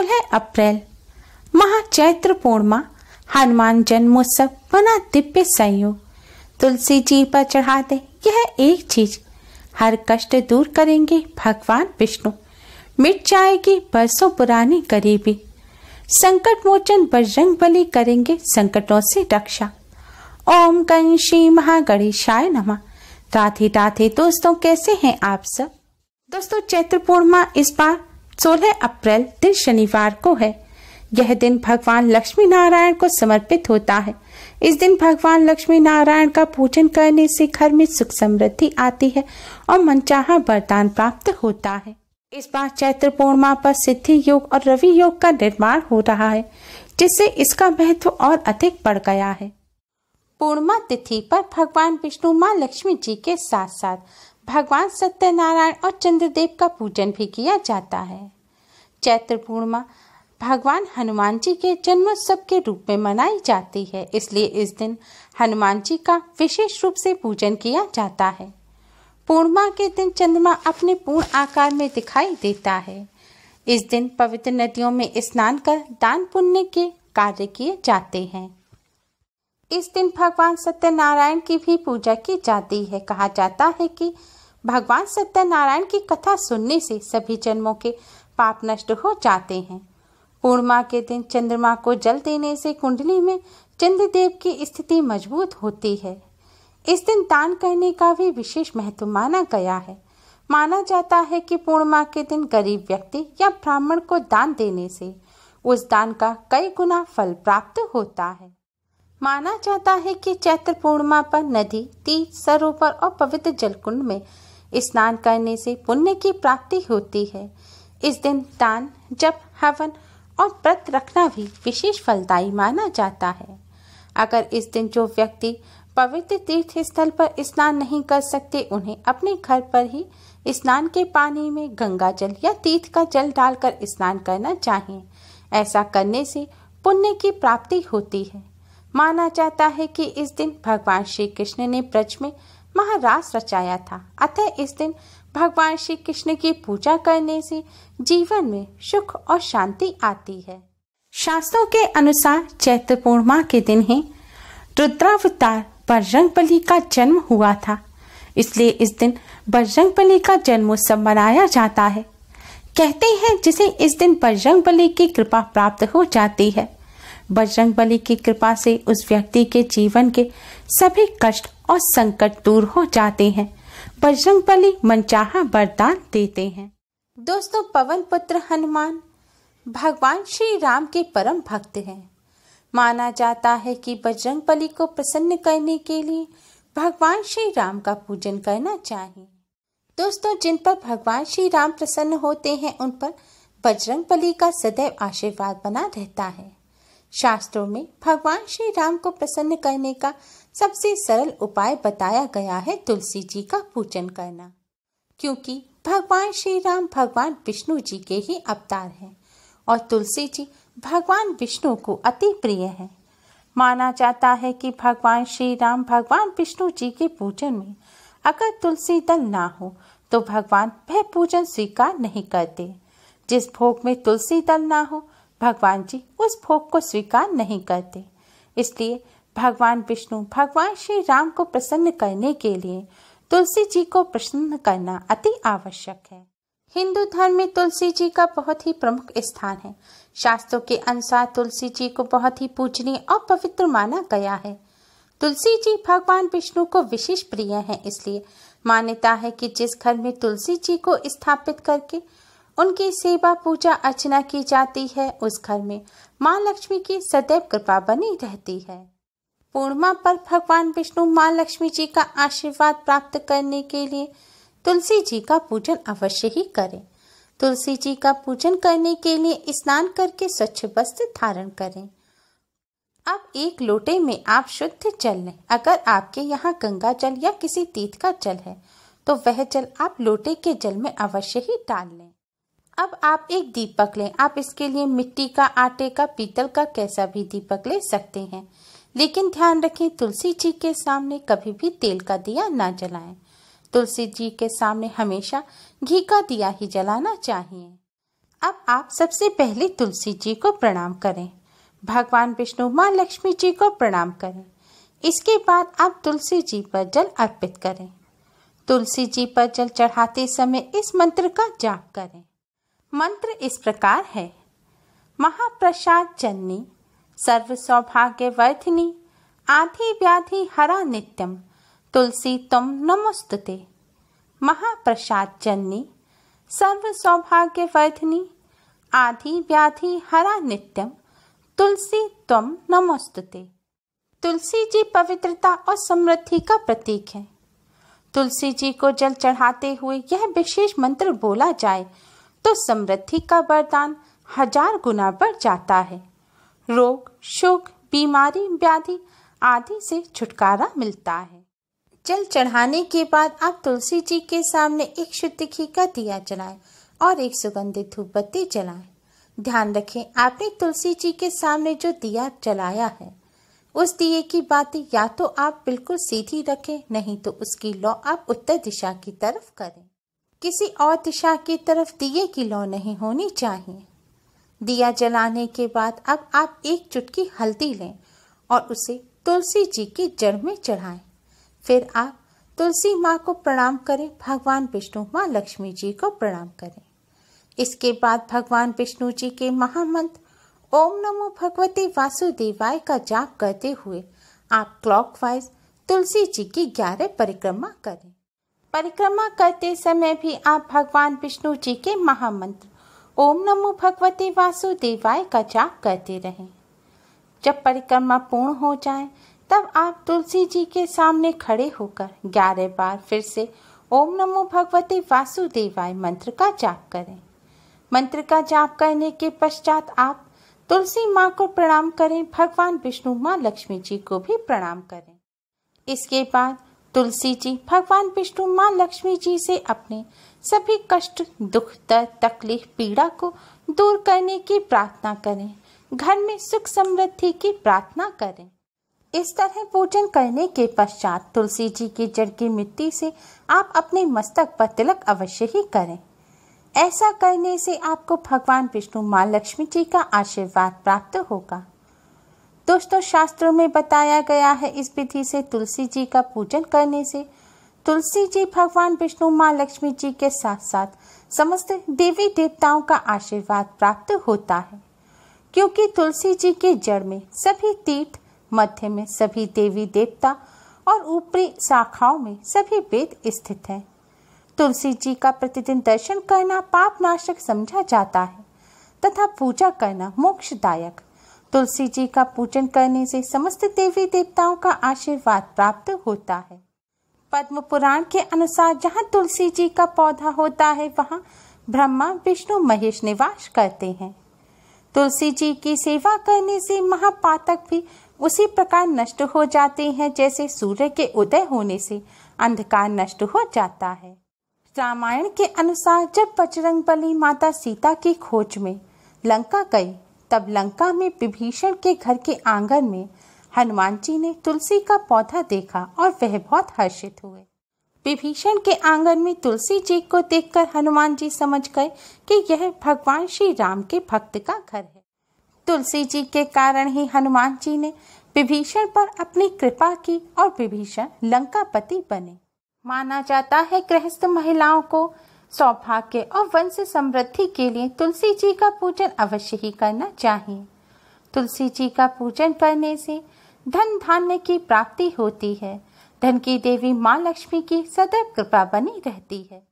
16 अप्रैल महाचैत्र पूर्णिमा हनुमान जन्मोत्सव बना दिव्य संयोग। तुलसी जी पर चढ़ा दे यह एक चीज, हर कष्ट दूर करेंगे भगवान विष्णु, मिट जाएगी बरसों पुरानी गरीबी, संकट मोचन बजरंगबली करेंगे संकटों से रक्षा। ओम गण श्री महागणेशाय नमः। राधे राधे दोस्तों, कैसे हैं आप सब। दोस्तों, चैत्र पूर्णिमा इस बार 16 अप्रैल दिन शनिवार को है। यह दिन भगवान लक्ष्मी नारायण को समर्पित होता है। इस दिन भगवान लक्ष्मी नारायण का पूजन करने से घर में सुख समृद्धि आती है और मनचाहा वरदान प्राप्त होता है। इस बार चैत्र पूर्णिमा पर सिद्धि योग और रवि योग का निर्माण हो रहा है, जिससे इसका महत्व और अधिक बढ़ गया है। पूर्णिमा तिथि पर भगवान विष्णु माँ लक्ष्मी जी के साथ साथ भगवान सत्यनारायण और चंद्रदेव का पूजन भी किया जाता है। चैत्र पूर्णिमा भगवान हनुमान जी के जन्मोत्सव के रूप में मनाई जाती है, इसलिए इस दिन हनुमान जी का विशेष रूप से पूजन किया जाता है। पूर्णिमा के दिन चंद्रमा अपने पूर्ण आकार में दिखाई देता है। इस दिन पवित्र नदियों में स्नान कर दान पुण्य के कार्य किए जाते हैं। इस दिन भगवान सत्यनारायण की भी पूजा की जाती है। कहा जाता है कि भगवान सत्यनारायण की कथा सुनने से सभी जन्मों के पाप नष्ट हो जाते हैं। पूर्णिमा के दिन चंद्रमा को जल देने से कुंडली में चंद्रदेव की स्थिति मजबूत होती है। इस दिन दान करने का भी विशेष महत्व माना गया है। माना जाता है कि पूर्णिमा के दिन गरीब व्यक्ति या ब्राह्मण को दान देने से उस दान का कई गुना फल प्राप्त होता है। माना जाता है कि चैत्र पूर्णिमा पर नदी, तीर्थ, सरोवर और पवित्र जलकुंड में स्नान करने से पुण्य की प्राप्ति होती है। इस दिन दान, जप, हवन और व्रत रखना भी विशेष फलदायी माना जाता है। अगर इस दिन जो व्यक्ति पवित्र तीर्थ स्थल पर स्नान नहीं कर सकते, उन्हें अपने घर पर ही स्नान के पानी में गंगा जल या तीर्थ का जल डालकर स्नान करना चाहिए। ऐसा करने से पुण्य की प्राप्ति होती है। माना जाता है कि इस दिन भगवान श्री कृष्ण ने ब्रज में महारास रचाया था, अतः इस दिन भगवान श्री कृष्ण की पूजा करने से जीवन में सुख और शांति आती है। शास्त्रों के अनुसार चैत्र पूर्णिमा के दिन ही रुद्रावतार बजरंगबली का जन्म हुआ था, इसलिए इस दिन बजरंगबली का जन्मोत्सव मनाया जाता है। कहते हैं जिसे इस दिन बजरंगबली की कृपा प्राप्त हो जाती है। बजरंगबली की कृपा से उस व्यक्ति के जीवन के सभी कष्ट और संकट दूर हो जाते हैं। बजरंगबली मनचाहा वरदान देते हैं। दोस्तों, पवन पुत्र हनुमान भगवान श्री राम के परम भक्त हैं। माना जाता है कि बजरंगबली को प्रसन्न करने के लिए भगवान श्री राम का पूजन करना चाहिए। दोस्तों, जिन पर भगवान श्री राम प्रसन्न होते हैं, उन पर बजरंगबली का सदैव आशीर्वाद बना रहता है। शास्त्रों में भगवान श्री राम को प्रसन्न करने का सबसे सरल उपाय बताया गया है तुलसी जी का पूजन करना, क्योंकि भगवान श्री राम भगवान विष्णु जी के ही अवतार हैं और तुलसी जी भगवान विष्णु को अति प्रिय है। माना जाता है कि भगवान श्री राम भगवान विष्णु जी के पूजन में अगर तुलसी दल ना हो तो भगवान वह पूजन स्वीकार नहीं करते। जिस भोग में तुलसी दल ना हो, भगवान जी उस भोग को स्वीकार नहीं करते। इसलिए भगवान विष्णु भगवान श्री राम को प्रसन्न करने के लिए तुलसी जी को प्रसन्न करना अति आवश्यक है। हिंदू धर्म में तुलसी जी का बहुत ही प्रमुख स्थान है। शास्त्रों के अनुसार तुलसी जी को बहुत ही पूजनीय और पवित्र माना गया है। तुलसी जी भगवान विष्णु को विशेष प्रिय है, इसलिए मान्यता है कि जिस घर में तुलसी जी को स्थापित करके उनकी सेवा पूजा अर्चना की जाती है, उस घर में माँ लक्ष्मी की सदैव कृपा बनी रहती है। पूर्णिमा पर भगवान विष्णु माँ लक्ष्मी जी का आशीर्वाद प्राप्त करने के लिए तुलसी जी का पूजन अवश्य ही करें। तुलसी जी का पूजन करने के लिए स्नान करके स्वच्छ वस्त्र धारण करें। अब एक लोटे में आप शुद्ध जल लें। अगर आपके यहाँ गंगा जल या किसी तीर्थ का जल है तो वह जल आप लोटे के जल में अवश्य ही डाल लें। अब आप एक दीपक लें। आप इसके लिए मिट्टी का, आटे का, पीतल का कैसा भी दीपक ले सकते हैं, लेकिन ध्यान रखें तुलसी जी के सामने कभी भी तेल का दिया ना जलाएं। तुलसी जी के सामने हमेशा घी का दिया ही जलाना चाहिए। अब आप सबसे पहले तुलसी जी को प्रणाम करें, भगवान विष्णु, माँ लक्ष्मी जी को प्रणाम करें। इसके बाद आप तुलसी जी पर जल अर्पित करें। तुलसी जी पर जल चढ़ाते समय इस मंत्र का जाप करें। मंत्र इस प्रकार है: महाप्रसाद जननी, सर्व सौभाग्य वर्धिनी, आधि व्याधि हरा नित्यम, तुलसी तुम नमोस्तुते। महाप्रसाद जननी, सर्व सौभाग्य वर्धिनी, आधि व्याधि हरा नित्यम, तुलसी तुम नमोस्तुते। तुलसी जी पवित्रता और समृद्धि का प्रतीक है। तुलसी जी को जल चढ़ाते हुए यह विशेष मंत्र बोला जाए तो समृद्धि का वरदान 1000 गुना बढ़ जाता है। रोग, शोक, बीमारी, व्याधि आदि से छुटकारा मिलता है। जल चढ़ाने के बाद आप तुलसी जी के सामने एक शुद्ध घी का दिया जलाएं और एक सुगंधित धूप बत्ती जलाएं। ध्यान रखें, आपने तुलसी जी के सामने जो दिया जलाया है उस दिए की बाती या तो आप बिल्कुल सीधी रखें, नहीं तो उसकी लौ आप उत्तर दिशा की तरफ करें। किसी और दिशा की तरफ दिए की लौ नहीं होनी चाहिए। दिया जलाने के बाद अब आप एक चुटकी हल्दी लें और उसे तुलसी जी की जड़ में चढ़ाएं। फिर आप तुलसी माँ को प्रणाम करें, भगवान विष्णु, माँ लक्ष्मी जी को प्रणाम करें। इसके बाद भगवान विष्णु जी के महामंत्र ओम नमो भगवते वासुदेवाय का जाप करते हुए आप क्लॉकवाइज तुलसी जी की 11 परिक्रमा करें। परिक्रमा करते समय भी आप भगवान विष्णु जी के महामंत्र ओम नमो भगवते वासुदेवाय का जाप करते रहें। जब परिक्रमा पूर्ण हो जाए तब आप तुलसी जी के सामने खड़े होकर 11 बार फिर से ओम नमो भगवते वासुदेवाय मंत्र का जाप करें। मंत्र का जाप करने के पश्चात आप तुलसी माँ को प्रणाम करें, भगवान विष्णु, माँ लक्ष्मी जी को भी प्रणाम करें। इसके बाद तुलसी जी भगवान विष्णु, माँ लक्ष्मी जी से अपने सभी कष्ट, दुख, दर्द, तकलीफ, पीड़ा को दूर करने की प्रार्थना करें। घर में सुख समृद्धि की प्रार्थना करें। इस तरह पूजन करने के पश्चात तुलसी जी की जड़ की मिट्टी से आप अपने मस्तक पर तिलक अवश्य ही करें। ऐसा करने से आपको भगवान विष्णु, माँ लक्ष्मी जी का आशीर्वाद प्राप्त होगा। दोस्तों, शास्त्रों में बताया गया है इस विधि से तुलसी जी का पूजन करने से तुलसी जी भगवान विष्णु, माँ लक्ष्मी जी के साथ साथ समस्त देवी देवताओं का आशीर्वाद प्राप्त होता है, क्योंकि तुलसी जी की जड़ में सभी तीर्थ, मध्य में सभी देवी देवता और ऊपरी शाखाओं में सभी वेद स्थित हैं। तुलसी जी का प्रतिदिन दर्शन करना पाप नाशक समझा जाता है तथा पूजा करना मोक्षदायक। तुलसी जी का पूजन करने से समस्त देवी देवताओं का आशीर्वाद प्राप्त होता है। पद्म पुराण के अनुसार जहाँ तुलसी जी का पौधा होता है वहाँ ब्रह्मा, विष्णु, महेश निवास करते हैं। तुलसी जी की सेवा करने से महापातक भी उसी प्रकार नष्ट हो जाते हैं जैसे सूर्य के उदय होने से अंधकार नष्ट हो जाता है। रामायण के अनुसार जब बजरंगबली माता सीता की खोज में लंका गई तब लंका में विभीषण के घर के आंगन में हनुमान जी ने तुलसी का पौधा देखा और वह बहुत हर्षित हुए। विभीषण के आंगन में तुलसी जी को देखकर हनुमान जी समझ गए कि यह भगवान श्री राम के भक्त का घर है। तुलसी जी के कारण ही हनुमान जी ने विभीषण पर अपनी कृपा की और विभीषण लंकापति बने। माना जाता है गृहस्थ महिलाओं को सौभाग्य और वंश समृद्धि के लिए तुलसी जी का पूजन अवश्य ही करना चाहिए। तुलसी जी का पूजन करने से धन धान्य की प्राप्ति होती है। धन की देवी माँ लक्ष्मी की सदैव कृपा बनी रहती है।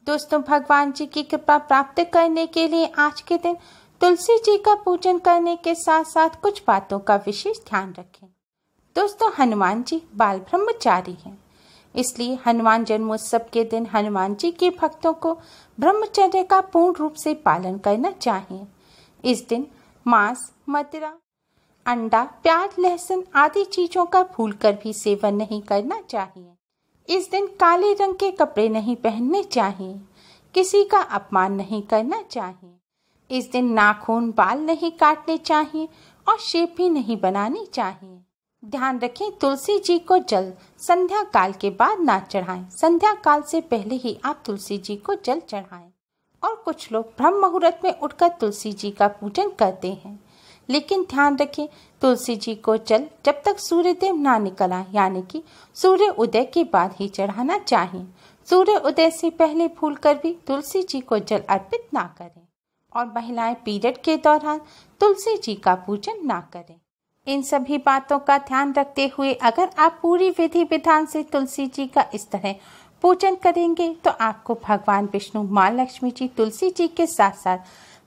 दोस्तों, भगवान जी की कृपा प्राप्त करने के लिए आज के दिन तुलसी जी का पूजन करने के साथ साथ कुछ बातों का विशेष ध्यान रखें। दोस्तों, हनुमान जी बाल ब्रह्मचारी हैं, इसलिए हनुमान जन्मोत्सव के दिन हनुमान जी के भक्तों को ब्रह्मचर्य का पूर्ण रूप से पालन करना चाहिए। इस दिन मांस, मदिरा, अंडा, प्याज, लहसुन आदि चीजों का भूलकर भी सेवन नहीं करना चाहिए। इस दिन काले रंग के कपड़े नहीं पहनने चाहिए। किसी का अपमान नहीं करना चाहिए। इस दिन नाखून, बाल नहीं काटने चाहिए और शेप भी नहीं बनानी चाहिए। ध्यान रखें, तुलसी जी को जल संध्या काल के बाद ना चढ़ाएं। संध्या काल से पहले ही आप तुलसी जी को जल चढ़ाएं और कुछ लोग ब्रह्म मुहूर्त में उठकर तुलसी जी का पूजन करते हैं। लेकिन ध्यान रखें, तुलसी जी को जल जब तक सूर्यदेव ना निकल आए यानी कि सूर्य उदय के बाद ही चढ़ाना चाहिए। सूर्य उदय से पहले भूलकर भी तुलसी जी को जल अर्पित ना करें और महिलाएं पीरियड के दौरान तुलसी जी का पूजन ना करें। इन सभी बातों का ध्यान रखते हुए अगर आप पूरी विधि विधान से तुलसी जी का इस तरह पूजन करेंगे तो आपको भगवान विष्णु, माँ लक्ष्मी जी, तुलसी जी के साथ साथ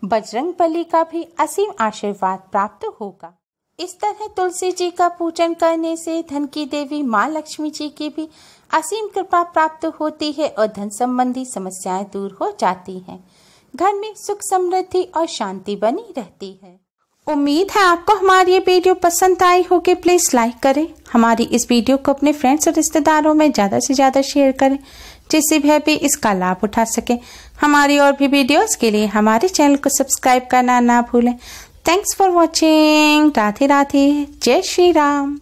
बजरंग बली का भी असीम आशीर्वाद प्राप्त होगा। इस तरह तुलसी जी का पूजन करने से धन की देवी माँ लक्ष्मी जी की भी असीम कृपा प्राप्त होती है और धन संबंधी समस्याएं दूर हो जाती हैं। घर में सुख, समृद्धि और शांति बनी रहती है। उम्मीद है आपको हमारी ये वीडियो पसंद आई होगी। प्लीज लाइक करें, हमारी इस वीडियो को अपने फ्रेंड्स और रिश्तेदारों में ज्यादा से ज्यादा शेयर करें जिससे वह भी इसका लाभ उठा सके। हमारी और भी वीडियोस के लिए हमारे चैनल को सब्सक्राइब करना ना भूलें। Thanks for watching. Radhe Radhe, जय श्री राम।